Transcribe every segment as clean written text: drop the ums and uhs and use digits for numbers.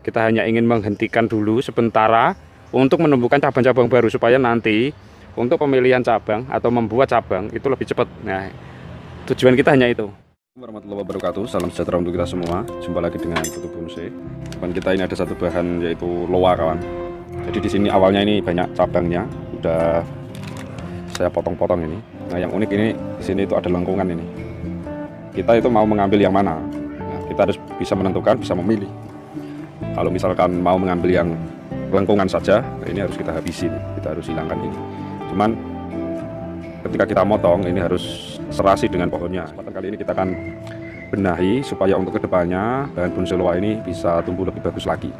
Kita hanya ingin menghentikan dulu sementara untuk menumbuhkan cabang-cabang baru supaya nanti untuk pemilihan cabang atau membuat cabang itu lebih cepat. Nah, tujuan kita hanya itu. Warahmatullahi wabarakatuh. Salam sejahtera untuk kita semua. Jumpa lagi dengan Putu Bonsai. Depan kita ini ada satu bahan yaitu loa, kawan. Jadi di sini awalnya ini banyak cabangnya, udah saya potong-potong ini. Nah, yang unik ini di sini itu ada lengkungan ini. Kita itu mau mengambil yang mana? Nah, kita harus bisa menentukan, bisa memilih. Kalau misalkan mau mengambil yang lengkungan saja, nah ini harus kita habisin, kita harus hilangkan ini. Cuman ketika kita motong ini harus serasi dengan pohonnya. Kesempatan kali ini kita akan benahi supaya untuk kedepannya bahan bonsai loa ini bisa tumbuh lebih bagus lagi,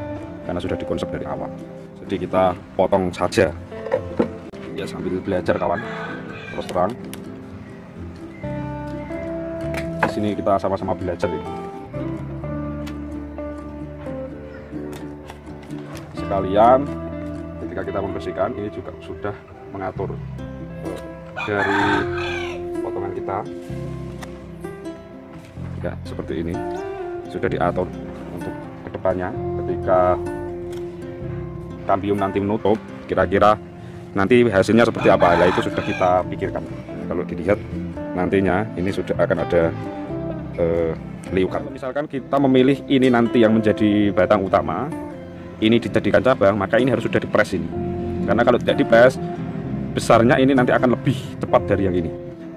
karena sudah dikonsep dari awal. Jadi kita potong saja ya sambil belajar, kawan. Terus terang di sini kita sama-sama belajar ini. Sekalian ketika kita membersihkan ini juga sudah mengatur dari potongan kita ya, seperti ini sudah diatur untuk kedepannya. Ketika kambium nanti menutup, kira-kira nanti hasilnya seperti apa, nah itu sudah kita pikirkan. Kalau dilihat nantinya ini sudah akan ada liukan. Misalkan kita memilih ini nanti yang menjadi batang utama, ini dijadikan cabang, maka ini harus sudah dipres ini, karena kalau tidak dipres besarnya ini nanti akan lebih cepat dari yang ini.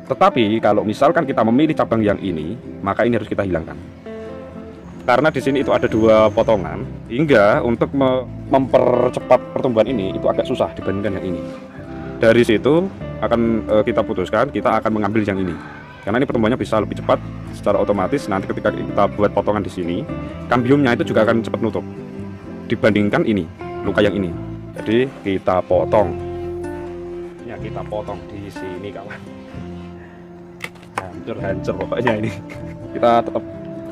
Tetapi kalau misalkan kita memilih cabang yang ini, maka ini harus kita hilangkan, karena di sini itu ada dua potongan, hingga untuk mempercepat pertumbuhan ini itu agak susah dibandingkan yang ini. Dari situ akan kita putuskan kita akan mengambil yang ini, karena ini pertumbuhannya bisa lebih cepat secara otomatis. Nanti ketika kita buat potongan di sini, kambiumnya itu juga akan cepat nutup dibandingkan ini, luka yang ini. Jadi kita potong, ya kita potong di sini, kawan. Hancur pokoknya ini. Kita tetap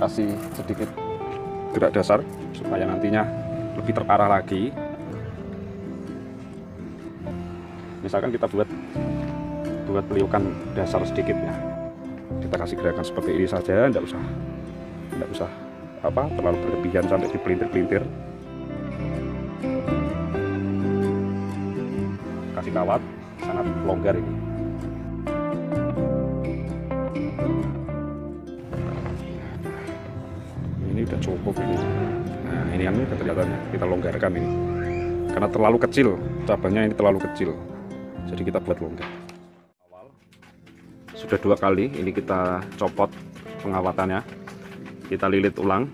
kasih sedikit gerak dasar supaya nantinya lebih terarah lagi. Misalkan kita buat peliukan dasar sedikit ya, kita kasih gerakan seperti ini saja, tidak usah terlalu berlebihan sampai dipelintir-pelintir. Kasih kawat sangat longgar ini. Ini udah cukup ini. Nah, ini yang kelihatannya kita longgarkan ini, karena terlalu kecil cabangnya, ini terlalu kecil, jadi kita buat longgar. Awal sudah 2 kali ini kita copot pengawatannya, kita lilit ulang.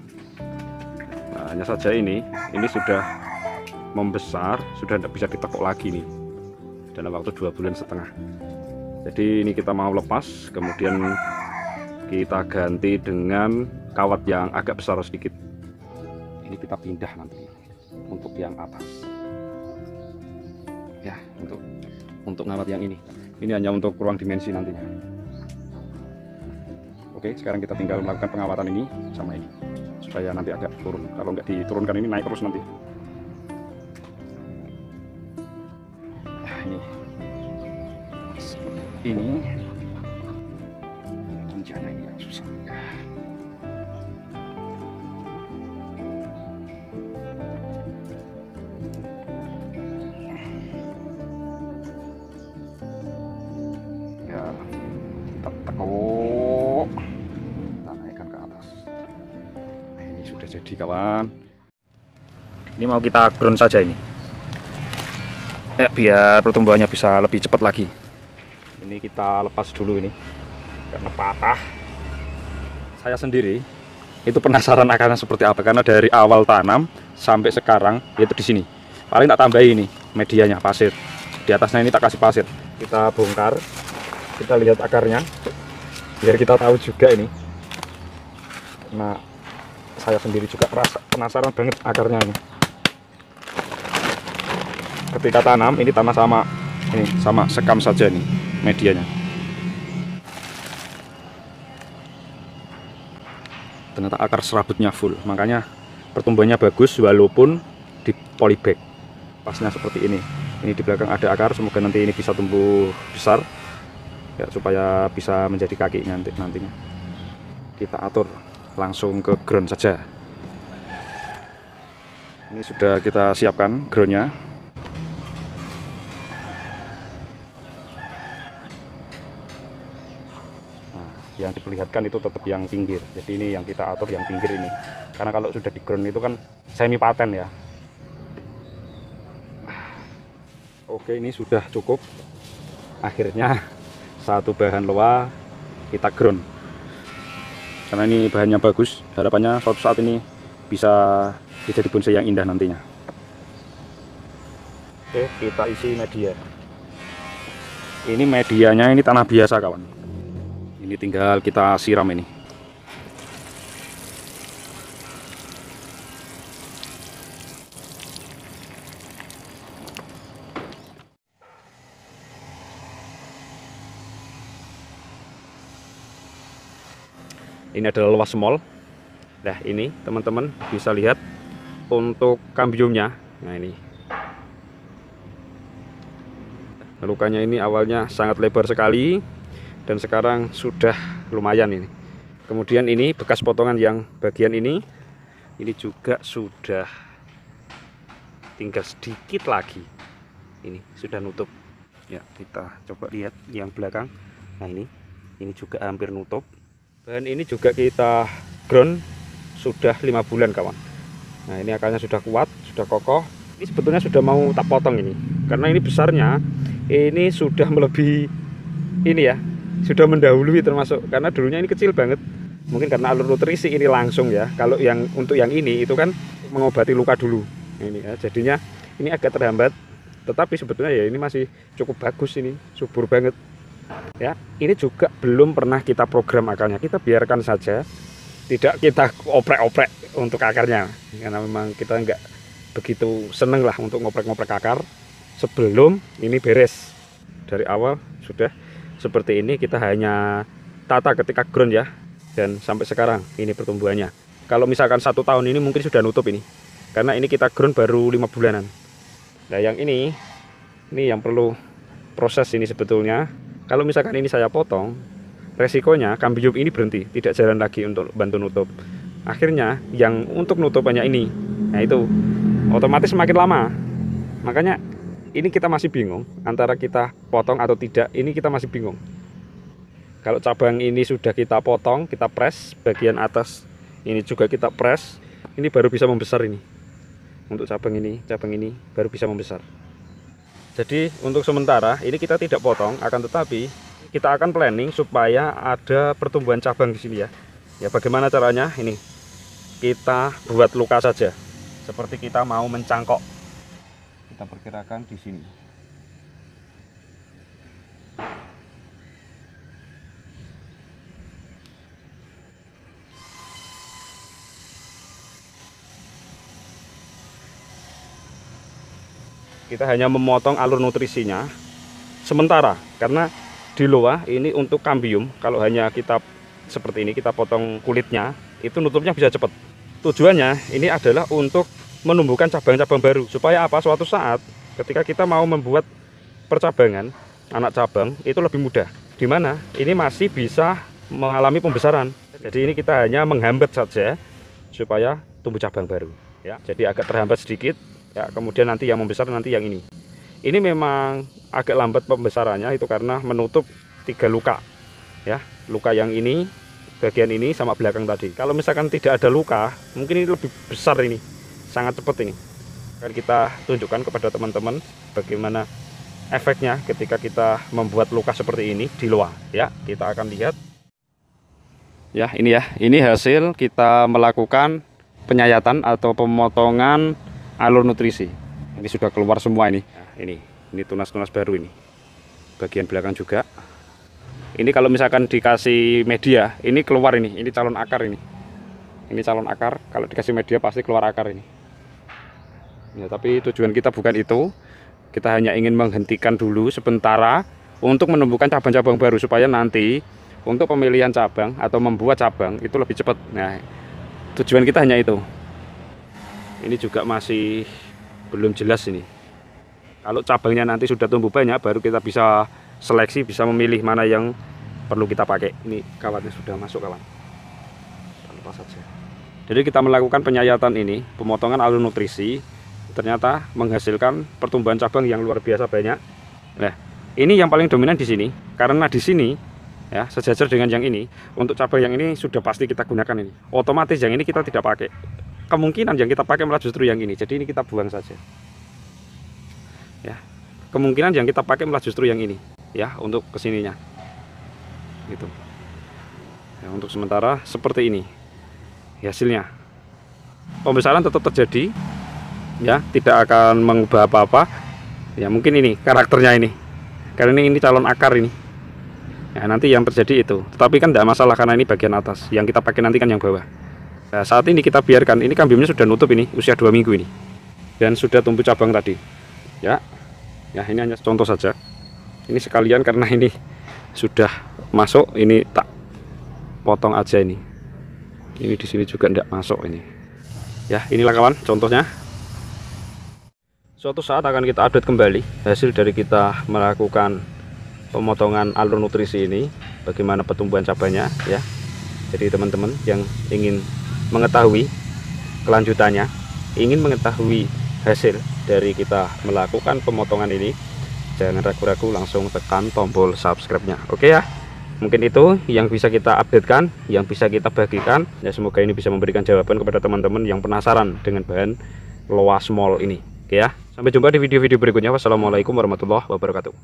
Nah, hanya saja ini sudah membesar, sudah tidak bisa ditekuk lagi nih dalam waktu 2,5 bulan. Jadi ini kita mau lepas, kemudian kita ganti dengan kawat yang agak besar sedikit. Ini kita pindah nanti untuk yang atas ya, untuk ngawat yang ini hanya untuk ruang dimensi nantinya. Oke, sekarang kita tinggal melakukan pengawatan ini sama ini supaya nanti agak turun. Kalau nggak diturunkan ini naik terus nanti. Nah, ini rencana ini yang susah. Ya, kita tekuk, kita naikkan ke atas. Nah, ini sudah jadi, kawan. Ini mau kita ground saja ini, biar pertumbuhannya bisa lebih cepat lagi. Ini kita lepas dulu ini karena patah. Saya sendiri itu penasaran akarnya seperti apa, karena dari awal tanam sampai sekarang itu di sini paling tak tambahi ini medianya pasir, di atasnya ini tak kasih pasir. Kita bongkar, kita lihat akarnya biar kita tahu juga ini. Nah, saya sendiri juga penasaran banget akarnya ini. Ketika tanam ini tanah sama sekam saja nih medianya. Ternyata akar serabutnya full, makanya pertumbuhannya bagus walaupun di polybag. Pasnya seperti ini. Ini di belakang ada akar, semoga nanti ini bisa tumbuh besar ya, supaya bisa menjadi kaki nantinya. Kita atur langsung ke ground saja. Ini sudah kita siapkan groundnya. Nah, yang diperlihatkan itu tetap yang pinggir. Jadi ini yang kita atur yang pinggir ini. Karena kalau sudah di ground itu kan semi paten ya. Oke, ini sudah cukup. Akhirnya satu bahan loa kita ground. Karena ini bahannya bagus. Harapannya suatu saat ini bisa jadi bonsai yang indah nantinya. Oke, kita isi media. Ini medianya ini tanah biasa kawan. Ini tinggal kita siram ini. Ini adalah luas small. Nah ini teman-teman bisa lihat untuk kambiumnya. Nah ini lukanya ini awalnya sangat lebar sekali dan sekarang sudah lumayan ini. Kemudian ini bekas potongan yang bagian ini juga sudah tinggal sedikit lagi. Ini sudah nutup. Ya kita coba lihat yang belakang. Nah ini juga hampir nutup. Bahan ini juga kita ground sudah 5 bulan kawan. Nah ini akarnya sudah kuat, sudah kokoh. Ini sebetulnya sudah mau tak potong ini, karena ini besarnya ini sudah melebihi ini ya, sudah mendahului termasuk, karena dulunya ini kecil banget. Mungkin karena alur nutrisi ini langsung ya. Kalau yang untuk yang ini itu kan mengobati luka dulu. Ini ya, jadinya ini agak terhambat. Tetapi sebetulnya ya ini masih cukup bagus, ini subur banget. Ya, ini juga belum pernah kita program akarnya. Kita biarkan saja. Tidak kita oprek-oprek untuk akarnya, karena memang kita nggak begitu seneng lah untuk ngoprek-ngoprek akar sebelum ini beres. Dari awal sudah seperti ini, kita hanya tata ketika ground ya, dan sampai sekarang ini pertumbuhannya. Kalau misalkan 1 tahun ini mungkin sudah nutup ini, karena ini kita ground baru 5 bulanan. Nah yang ini yang perlu proses ini sebetulnya. Kalau misalkan ini saya potong, resikonya kambium ini berhenti, tidak jalan lagi untuk bantu nutup. Akhirnya yang untuk nutupannya ini, nah itu otomatis semakin lama. Makanya ini kita masih bingung antara kita potong atau tidak. Ini kita masih bingung. Kalau cabang ini sudah kita potong, kita press bagian atas, ini juga kita press, ini baru bisa membesar ini. Untuk cabang ini baru bisa membesar. Jadi untuk sementara ini kita tidak potong, akan tetapi kita akan planning supaya ada pertumbuhan cabang di sini ya. Ya bagaimana caranya? Ini kita buat luka saja, seperti kita mau mencangkok. Kita perkirakan di sini. Kita hanya memotong alur nutrisinya sementara, karena di loa ini untuk kambium, kalau hanya kita seperti ini kita potong kulitnya, itu nutupnya bisa cepat. Tujuannya ini adalah untuk menumbuhkan cabang-cabang baru, supaya apa? Suatu saat ketika kita mau membuat percabangan anak cabang itu lebih mudah, dimana ini masih bisa mengalami pembesaran. Jadi ini kita hanya menghambat saja supaya tumbuh cabang baru ya. Jadi agak terhambat sedikit ya, kemudian nanti yang membesar nanti yang ini. Ini memang agak lambat pembesarannya itu karena menutup 3 luka ya. Luka yang ini, bagian ini sama belakang tadi. Kalau misalkan tidak ada luka, mungkin ini lebih besar ini. Sangat cepat ini. Akan kita tunjukkan kepada teman-teman bagaimana efeknya ketika kita membuat luka seperti ini di loa ya. Kita akan lihat. Ya, ini hasil kita melakukan penyayatan atau pemotongan alur nutrisi. Ini sudah keluar semua ini. Nah, ini tunas-tunas baru ini. Bagian belakang juga. Ini kalau misalkan dikasih media, ini keluar ini calon akar ini. Ini calon akar, kalau dikasih media pasti keluar akar ini. Ya, tapi tujuan kita bukan itu. Kita hanya ingin menghentikan dulu sementara untuk menumbuhkan cabang-cabang baru supaya nanti untuk pemilihan cabang atau membuat cabang itu lebih cepat. Nah, tujuan kita hanya itu. Ini juga masih belum jelas ini. Kalau cabangnya nanti sudah tumbuh banyak, baru kita bisa seleksi, bisa memilih mana yang perlu kita pakai. Ini kawatnya sudah masuk kawan. Lepas saja. Jadi kita melakukan penyayatan ini, pemotongan alur nutrisi, ternyata menghasilkan pertumbuhan cabang yang luar biasa banyak. Nah, ini yang paling dominan di sini, karena di sini ya sejajar dengan yang ini. Untuk cabang yang ini sudah pasti kita gunakan ini. Otomatis yang ini kita tidak pakai. Kemungkinan yang kita pakai malah justru yang ini. Jadi ini kita buang saja. Ya, kemungkinan yang kita pakai malah justru yang ini. Ya, untuk kesininya. Gitu. Ya, untuk sementara seperti ini hasilnya. Pembesaran tetap terjadi, ya, tidak akan mengubah apa-apa. Ya, mungkin ini karakternya ini, karena ini calon akar ini. Ya, nanti yang terjadi itu. Tetapi kan tidak masalah karena ini bagian atas. Yang kita pakai nanti kan yang bawah. Nah, saat ini kita biarkan. Ini kan bimnya sudah nutup ini, usia 2 minggu ini, dan sudah tumbuh cabang tadi. Ya, ya ini hanya contoh saja. Ini sekalian karena ini sudah masuk, ini tak potong aja ini. Ini di sini juga tidak masuk ini. Ya, inilah kawan contohnya. Suatu saat akan kita update kembali hasil dari kita melakukan pemotongan alur nutrisi ini, bagaimana pertumbuhan cabangnya ya. Jadi teman-teman yang ingin mengetahui kelanjutannya, ingin mengetahui hasil dari kita melakukan pemotongan ini, jangan ragu-ragu langsung tekan tombol subscribe-nya. Oke ya. Mungkin itu yang bisa kita updatekan, yang bisa kita bagikan. Ya, semoga ini bisa memberikan jawaban kepada teman-teman yang penasaran dengan bahan Loa Small ini. Oke ya. Sampai jumpa di video-video berikutnya. Wassalamualaikum warahmatullahi wabarakatuh.